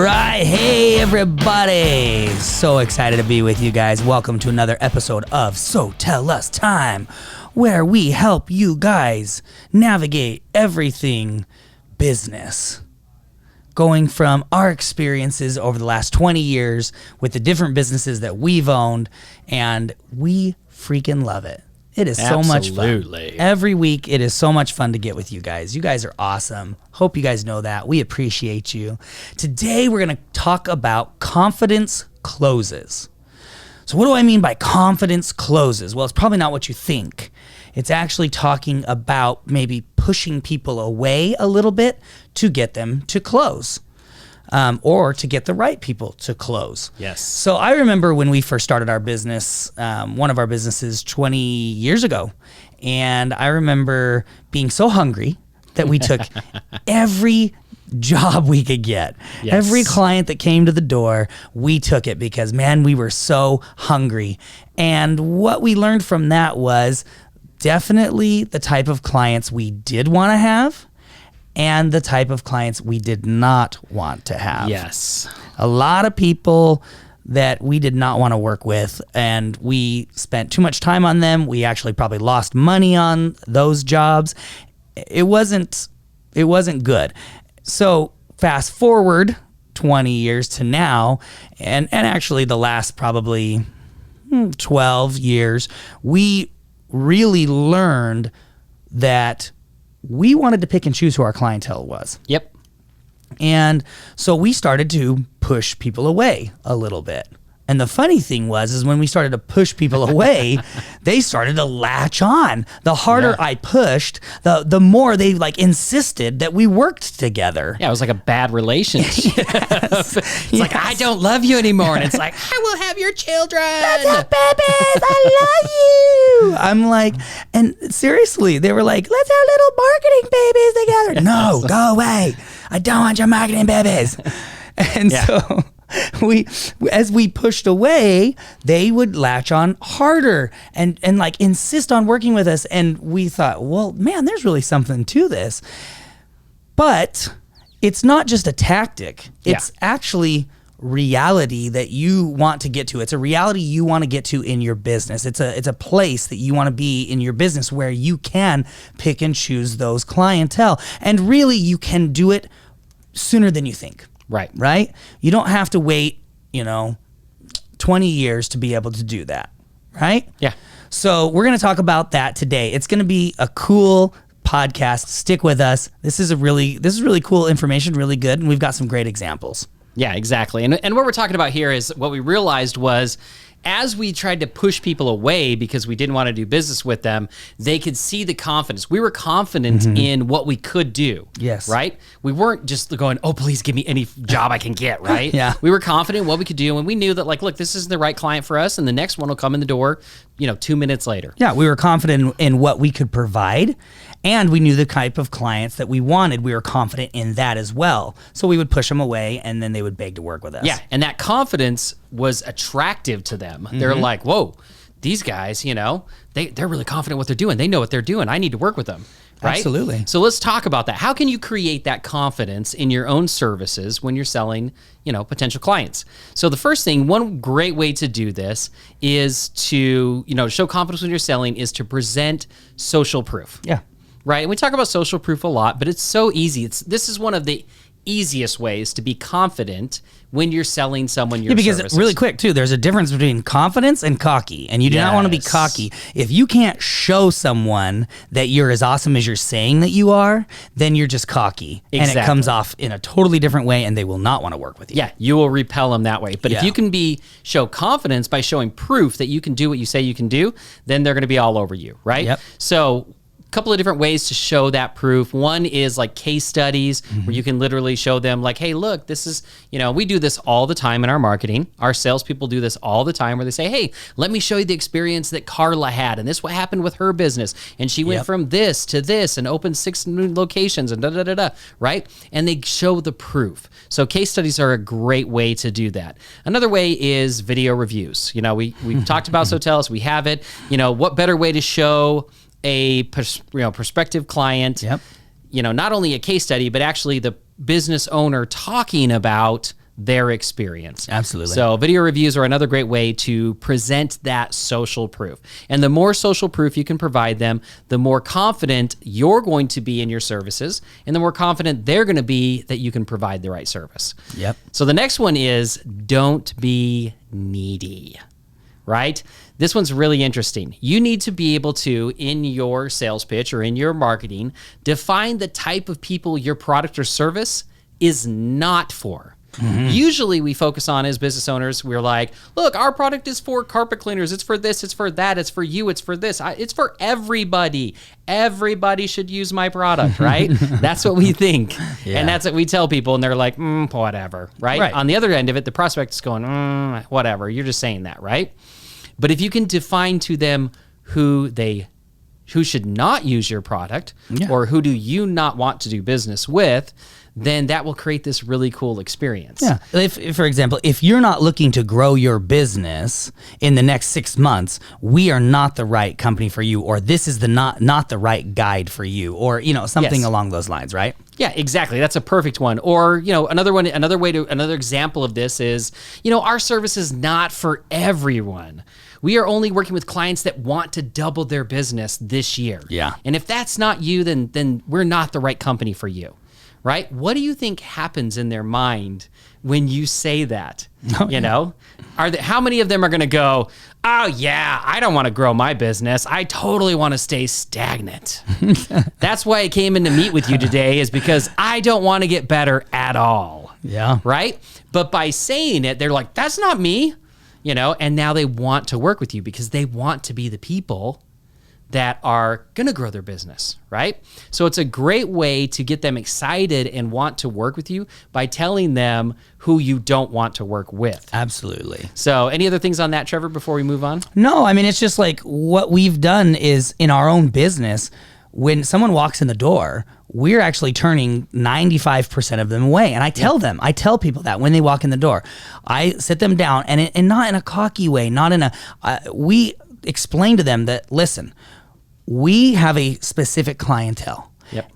right. Hey, everybody. So excited to be with you guys. Welcome to another episode of So Tell Us Time, where we help you guys navigate everything business. Going from our experiences over the last 20 years with the different businesses that we've owned, and we freaking love it. It is so much fun. Every week, it is so much fun to get with you guys. You guys are awesome. Hope you guys know that. We appreciate you. Today, we're going to talk about confidence closes. So what do I mean by confidence closes? Well, it's probably not what you think. It's actually talking about maybe pushing people away a little bit to get them to close. Or to get the right people to close. Yes. So I remember when we first started our business, one of our businesses 20 years ago, and I remember being so hungry that we took every job we could get. Yes. Every client that came to the door, we took it because, man, we were so hungry. And what we learned from that was definitely the type of clients we did want to have and the type of clients we did not want to have. Yes. A lot of people that we did not want to work with, and we spent too much time on them. We actually probably lost money on those jobs. It wasn't good. So fast forward 20 years to now, and actually the last probably 12 years, we really learned that we wanted to pick and choose who our clientele was. Yep. And so we started to push people away a little bit. And the funny thing is when we started to push people away, they started to latch on. The harder I pushed, the more they insisted that we worked together. Yeah, it was like a bad relationship. It's like, I don't love you anymore. And it's like, I will have your children. Let's have babies. I love you. I'm like, and seriously, they were like, let's have little marketing babies together. No, go away. I don't want your marketing babies. And so as we pushed away, they would latch on harder and insist on working with us. And we thought, well, man, there's really something to this. But it's not just a tactic. It's actually reality that you want to get to. It's a reality you want to get to in your business. It's a place that you want to be in your business where you can pick and choose those clientele. And really, you can do it sooner than you think. Right? You don't have to wait, 20 years to be able to do that. Right? Yeah. So we're going to talk about that today. It's going to be a cool podcast. Stick with us. This is really cool information, really good, and we've got some great examples. Yeah, exactly. And what we're talking about here is what we realized was as we tried to push people away because we didn't want to do business with them, they could see the confidence. We were confident in what we could do. Yes. Right? We weren't just going, oh, please give me any job I can get, right? Yeah. We were confident in what we could do, and we knew that, look, this is the right client for us, and the next one will come in the door, 2 minutes later. Yeah, we were confident in what we could provide, and we knew the type of clients that we wanted. We were confident in that as well. So we would push them away, and then they would beg to work with us. Yeah, and that confidence was attractive to them. They're like, whoa, these guys, they're really confident what they're doing. They know what they're doing. I need to work with them. Right? Absolutely. So let's talk about that. How can you create that confidence in your own services when you're selling, potential clients? So the first thing, one great way to do this is to, show confidence when you're selling is to present social proof. Yeah. Right? And we talk about social proof a lot, but it's so easy. This is one of the easiest ways to be confident when you're selling someone your services. Because really quick too, there's a difference between confidence and cocky, and you do not want to be cocky. If you can't show someone that you're as awesome as you're saying that you are, then you're just cocky. Exactly. And it comes off in a totally different way, and they will not want to work with you. Yeah, you will repel them that way. But if you can show confidence by showing proof that you can do what you say you can do, then they're going to be all over you, right? Yep. So couple of different ways to show that proof. One is like case studies where you can literally show them like, hey, look, this is, we do this all the time in our marketing. Our salespeople do this all the time where they say, hey, let me show you the experience that Carla had. And this what happened with her business. And she went from this to this and opened 6 new locations and da-da-da-da, right? And they show the proof. So case studies are a great way to do that. Another way is video reviews. We've talked about So Tell Us, we have it. What better way to show a prospective client, not only a case study, but actually the business owner talking about their experience. Absolutely. So video reviews are another great way to present that social proof. And the more social proof you can provide them, the more confident you're going to be in your services, and the more confident they're going to be that you can provide the right service. Yep. So the next one is don't be needy, right? This one's really interesting. You need to be able to, in your sales pitch or in your marketing, define the type of people your product or service is not for. Usually we focus on, as business owners, we're like, look, our product is for carpet cleaners. It's for this, it's for that, it's for you, it's for this. It's for everybody. Everybody should use my product, right? That's what we think. Yeah. And that's what we tell people, and they're like, whatever, right? On the other end of it, the prospect is going, whatever. You're just saying that, right? But if you can define to them who should not use your product, or who do you not want to do business with, then that will create this really cool experience. Yeah. If, for example, if you're not looking to grow your business in the next 6 months, we are not the right company for you, or this is the not the right guide for you, or something along those lines, right? Yeah, exactly. That's a perfect one. Or, another example of this is, our service is not for everyone. We are only working with clients that want to double their business this year. Yeah. And if that's not you, then we're not the right company for you. Right? What do you think happens in their mind when you say that? How many of them are going to go, oh yeah, I don't want to grow my business. I totally want to stay stagnant. That's why I came in to meet with you today, is because I don't want to get better at all. Yeah. Right? But by saying it, they're like, that's not me. And now they want to work with you because they want to be the people that are going to grow their business, right? So it's a great way to get them excited and want to work with you by telling them who you don't want to work with. Absolutely. So any other things on that, Trevor, before we move on? No, I mean, it's just like what we've done is in our own business, when someone walks in the door, we're actually turning 95% of them away. And I tell people that when they walk in the door, I sit them down and not in a cocky way, not in we explain to them that, listen, we have a specific clientele,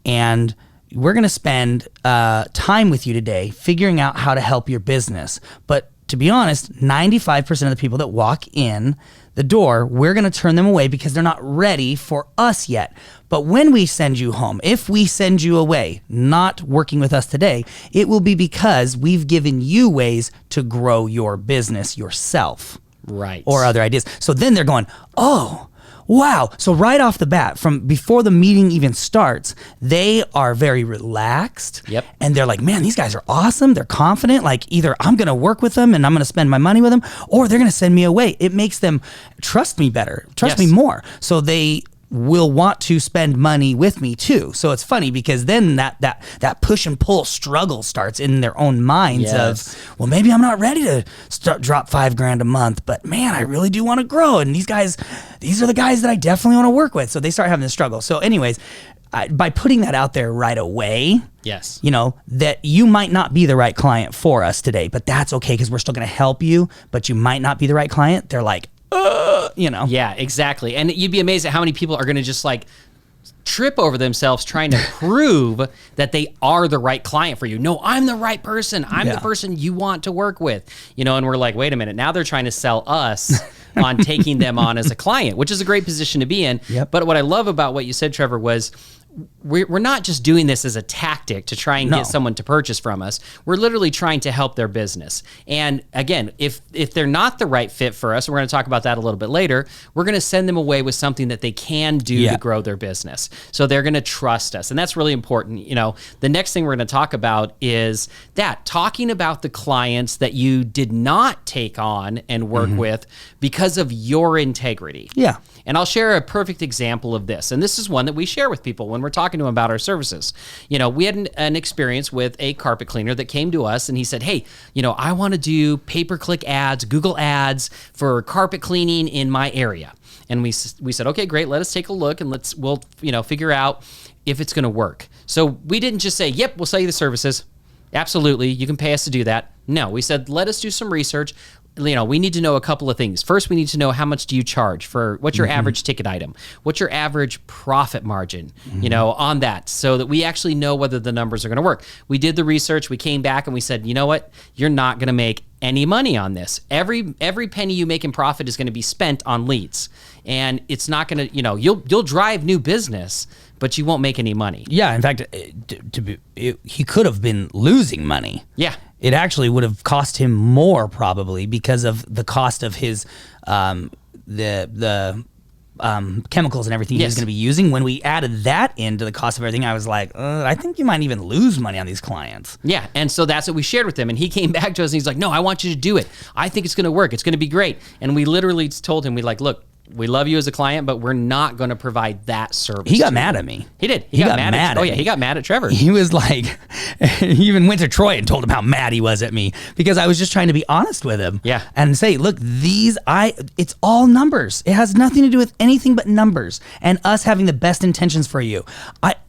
and we're going to spend time with you today figuring out how to help your business. But to be honest, 95% of the people that walk in the door, we're going to turn them away because they're not ready for us yet. But when we send you home, if we send you away not working with us today, it will be because we've given you ways to grow your business yourself. Right. Or other ideas. So then they're going, oh, wow. So right off the bat, from before the meeting even starts, they are very relaxed. Yep. And they're like, man, these guys are awesome. They're confident. Like, either I'm going to work with them and I'm going to spend my money with them, or they're going to send me away. It makes them trust me better, trust me more. So they will want to spend money with me too. So it's funny because then that push and pull struggle starts in their own minds of, well, maybe I'm not ready to drop $5,000 a month, but man, I really do want to grow. And these are the guys that I definitely want to work with. So they start having this struggle. So anyways, by putting that out there right away, that you might not be the right client for us today, but that's okay because we're still going to help you, but you might not be the right client. They're like, Yeah, exactly. And you'd be amazed at how many people are going to just like trip over themselves trying to prove that they are the right client for you. No, I'm the right person. I'm the person you want to work with. And we're like, wait a minute. Now they're trying to sell us on taking them on as a client, which is a great position to be in. Yep. But what I love about what you said, Trevor, was we're not just doing this as a tactic to try and get someone to purchase from us. We're literally trying to help their business. And again, if they're not the right fit for us, we're going to talk about that a little bit later, we're going to send them away with something that they can do to grow their business. So they're going to trust us. And that's really important. The next thing we're going to talk about is talking about the clients that you did not take on and work with because of your integrity. Yeah. And I'll share a perfect example of this. And this is one that we share with people when we're talking to them about our services. We had an experience with a carpet cleaner that came to us and he said, hey, I want to do pay-per-click ads, Google ads for carpet cleaning in my area. And we said, okay, great. Let us take a look and we'll figure out if it's going to work. So we didn't just say, yep, we'll sell you the services. Absolutely. You can pay us to do that. No, we said, let us do some research. we need to know a couple of things. First, we need to know how much do you charge for what's your average ticket item? What's your average profit margin, on that, so that we actually know whether the numbers are going to work. We did the research. We came back and we said, you know what? You're not going to make any money on this. Every penny you make in profit is going to be spent on leads. And it's not going to, you'll drive new business, but you won't make any money. Yeah, in fact, he could have been losing money. Yeah. It actually would have cost him more probably because of the cost of his chemicals and everything he was going to be using. When we added that into the cost of everything, I was like, I think you might even lose money on these clients. Yeah, and so that's what we shared with him. And he came back to us and he's like, no, I want you to do it. I think it's going to work. It's going to be great. And we literally told him, look, we love you as a client, but we're not going to provide that service. He got mad at me. He did. He got mad at me. He got mad at Trevor. He was like, he even went to Troy and told him how mad he was at me because I was just trying to be honest with him. Yeah. And say, look, it's all numbers. It has nothing to do with anything but numbers and us having the best intentions for you.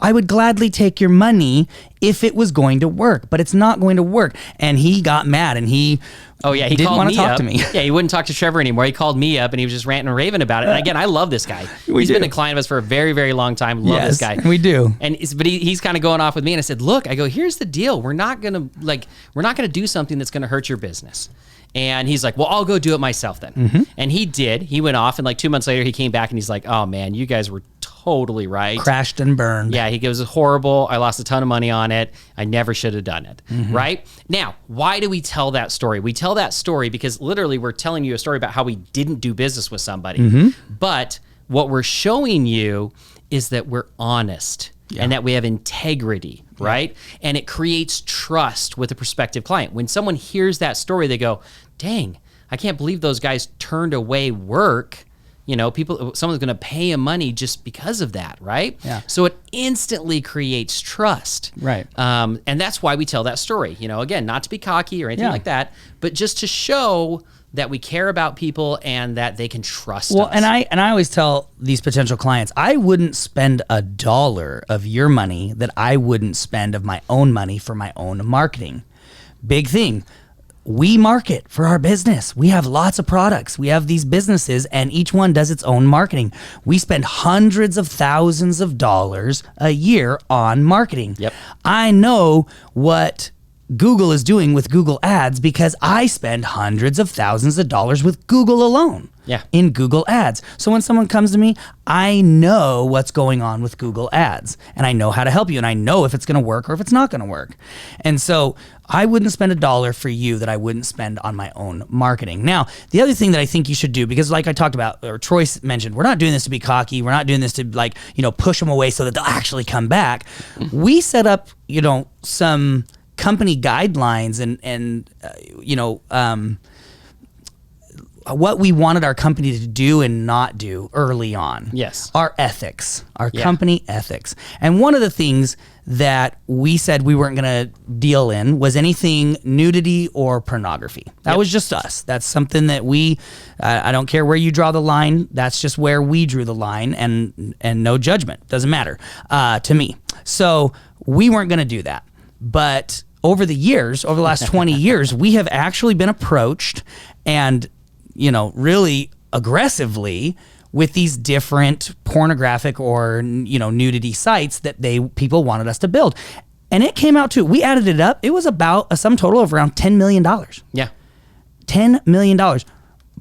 I would gladly take your money if it was going to work, but it's not going to work. And he got mad and he didn't want to talk to me. Yeah, he wouldn't talk to Trevor anymore. He called me up and he was just ranting and raving about it. And again, I love this guy. He's been a client of us for a very, very long time. Love this guy. We do. But he's kind of going off with me. And I said, look, here's the deal. We're not going to do something that's going to hurt your business. And he's like, well, I'll go do it myself then. And he did. He went off, and 2 months later, he came back, and he's like, oh, man, you guys were totally right. Crashed and burned. Yeah, he goes, it's horrible. I lost a ton of money on it. I never should have done it, right? Now, why do we tell that story? We tell that story because literally we're telling you a story about how we didn't do business with somebody. But what we're showing you is that we're honest. Yeah. And that we have integrity, right? And it creates trust with a prospective client. When someone hears that story, they go, dang, I can't believe those guys turned away work. Someone's going to pay him money just because of that, right? Yeah. So it instantly creates trust. Right. And that's why we tell that story. Again, not to be cocky or anything like that, but just to show that we care about people and that they can trust us. Well, and I always tell these potential clients, I wouldn't spend $1 of your money that I wouldn't spend of my own money for my own marketing. Big thing. We market for our business. We have lots of products. We have these businesses and each one does its own marketing. We spend hundreds of thousands of dollars a year on marketing. Yep. I know what Google is doing with Google Ads because I spend hundreds of thousands of dollars with Google alone. Yeah. In Google Ads. So when someone comes to me, I know what's going on with Google Ads and I know how to help you and I know if it's going to work or if it's not going to work. And so I wouldn't spend $1 for you that I wouldn't spend on my own marketing. Now, the other thing that I think you should do, because like I talked about, or Troy mentioned, we're not doing this to be cocky. We're not doing this to push them away so that they'll actually come back. We set up, some company guidelines and what we wanted our company to do and not do early on. Yes. Our ethics, our company ethics. And one of the things that we said we weren't going to deal in was anything nudity or pornography. That was just us. That's something that I don't care where you draw the line. That's just where we drew the line and no judgment. Doesn't matter to me. So we weren't going to do that. But over the last 20 years, we have actually been approached and really aggressively with these different pornographic or, nudity sites that people wanted us to build. And it came out we added it up. It was about a sum total of around $10 million. Yeah. $10 million.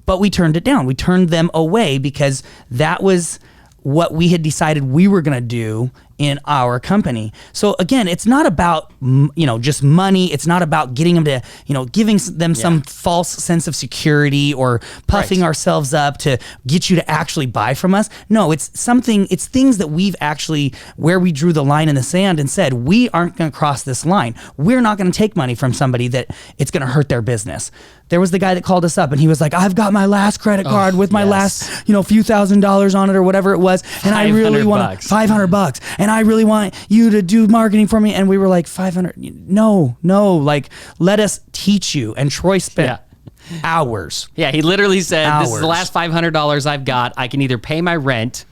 But we turned it down. We turned them away because that was what we had decided we were going to do in our company. So again, it's not about, just money. It's not about getting them to, giving them some false sense of security or puffing ourselves up to get you to actually buy from us. No, it's things that we've actually, where we drew the line in the sand and said, we aren't going to cross this line. We're not going to take money from somebody that it's going to hurt their business. There was the guy that called us up and he was like, I've got my last credit card with my last, few $1,000s on it or whatever it was. And I really want $500 and I really want you to do marketing for me. And we were like, 500, no, like let us teach you. And Troy spent hours. Yeah. He literally said, this is the last $500 I've got. I can either pay my rent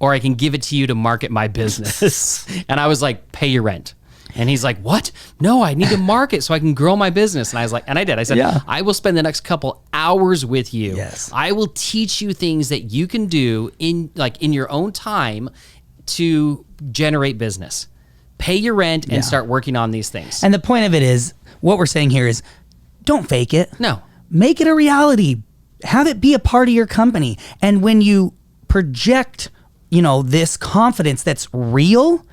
or I can give it to you to market my business. And I was like, pay your rent. And he's like, what? No, I need to market so I can grow my business. And I was like, and I did. I said, Yeah. I will spend the next couple hours with you. Yes. I will teach you things that you can do in your own time to generate business. Pay your rent and start working on these things. And the point of it is, what we're saying here is, don't fake it. No. Make it a reality. Have it be a part of your company. And when you project, this confidence that's real,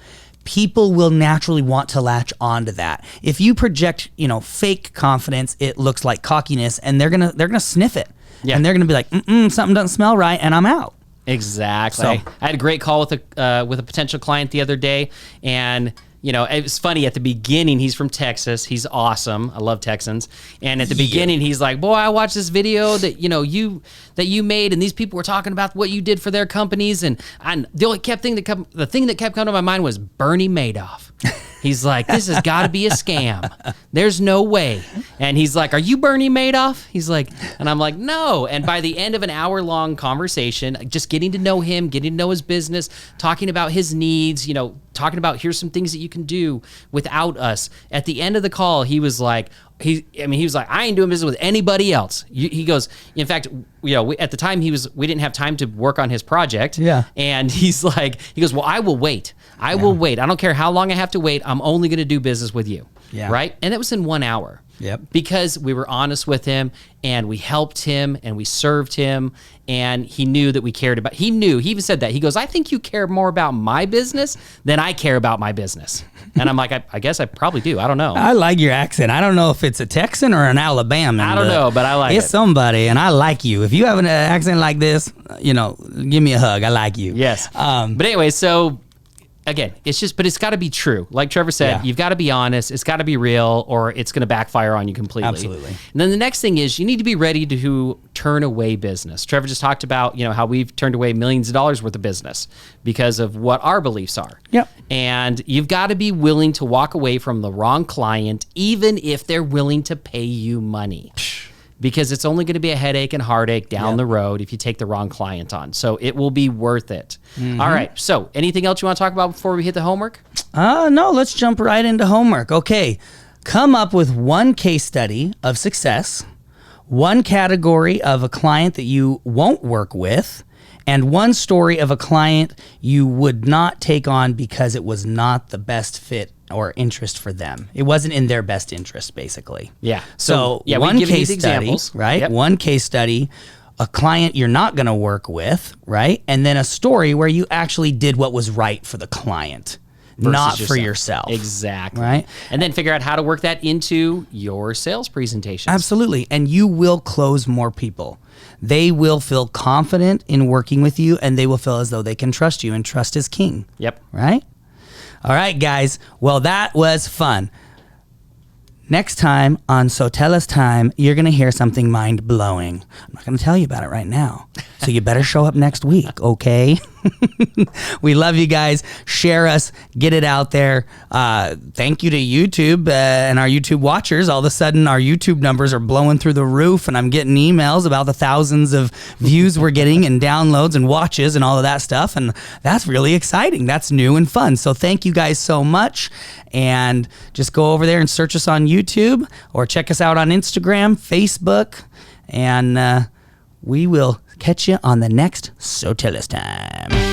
people will naturally want to latch onto that. If you project, fake confidence, it looks like cockiness, and they're gonna sniff it. Yeah. And they're gonna be like, something doesn't smell right, and I'm out. Exactly. So- I had a great call with a potential client the other day, and it was funny at the beginning. He's from Texas. He's awesome. I love Texans. And at the beginning, he's like, "Boy, I watched this video that you made, and these people were talking about what you did for their companies, and the thing that kept coming to my mind was Bernie Madoff." He's like, "This has got to be a scam. There's no way." And he's like, "Are you Bernie Madoff?" He's like, and I'm like, "No." And by the end of an hour-long conversation, just getting to know him, getting to know his business, talking about his needs, talking about here's some things that you can do without us. At the end of the call, he was like, he was like, "I ain't doing business with anybody else." He goes, in fact, at the time we didn't have time to work on his project. Yeah. And he goes, "Well, I will wait. I will wait. I don't care how long I have to wait. I'm only going to do business with you." Yeah. Right. And that was in 1 hour. Yep. Because we were honest with him, and we helped him, and we served him, and he knew that we cared about. He even said that. He goes, "I think you care more about my business than I care about my business." And I'm like, I guess I probably do. I don't know. I like your accent. I don't know if it's a Texan or an Alabaman. I don't know, but I like it's it. somebody, and I like you. If you have an accent like this, give me a hug. I like you. Yes. But anyway, so again, but it's got to be true. Like Trevor said, you've got to be honest. It's got to be real, or it's going to backfire on you completely. Absolutely. And then the next thing is you need to be ready to turn away business. Trevor just talked about, how we've turned away millions of dollars worth of business because of what our beliefs are. Yep. And you've got to be willing to walk away from the wrong client, even if they're willing to pay you money. Because it's only going to be a headache and heartache down the road if you take the wrong client on. So it will be worth it. Mm-hmm. All right. So anything else you want to talk about before we hit the homework? No, let's jump right into homework. Okay. Come up with one case study of success, one category of a client that you won't work with, and one story of a client you would not take on because it was not the best fit or interest for them. It wasn't in their best interest, basically. Yeah. So one case study, examples, right? Yep. One case study, a client you're not going to work with, right? And then a story where you actually did what was right for the client, not for yourself. Exactly. Right? And then figure out how to work that into your sales presentations. Absolutely. And you will close more people. They will feel confident in working with you, and they will feel as though they can trust you, and trust is king. Yep. Right? All right, guys. Well, that was fun. Next time on So Tell Us Time, you're going to hear something mind-blowing. I'm not going to tell you about it right now. So you better show up next week, okay? We love you guys. Share us. Get it out there. Thank you to YouTube and our YouTube watchers. All of a sudden, our YouTube numbers are blowing through the roof, and I'm getting emails about the thousands of views we're getting and downloads and watches and all of that stuff. And that's really exciting. That's new and fun. So thank you guys so much. And just go over there and search us on YouTube, or check us out on Instagram, Facebook, and we will catch you on the next So Tell Us Time.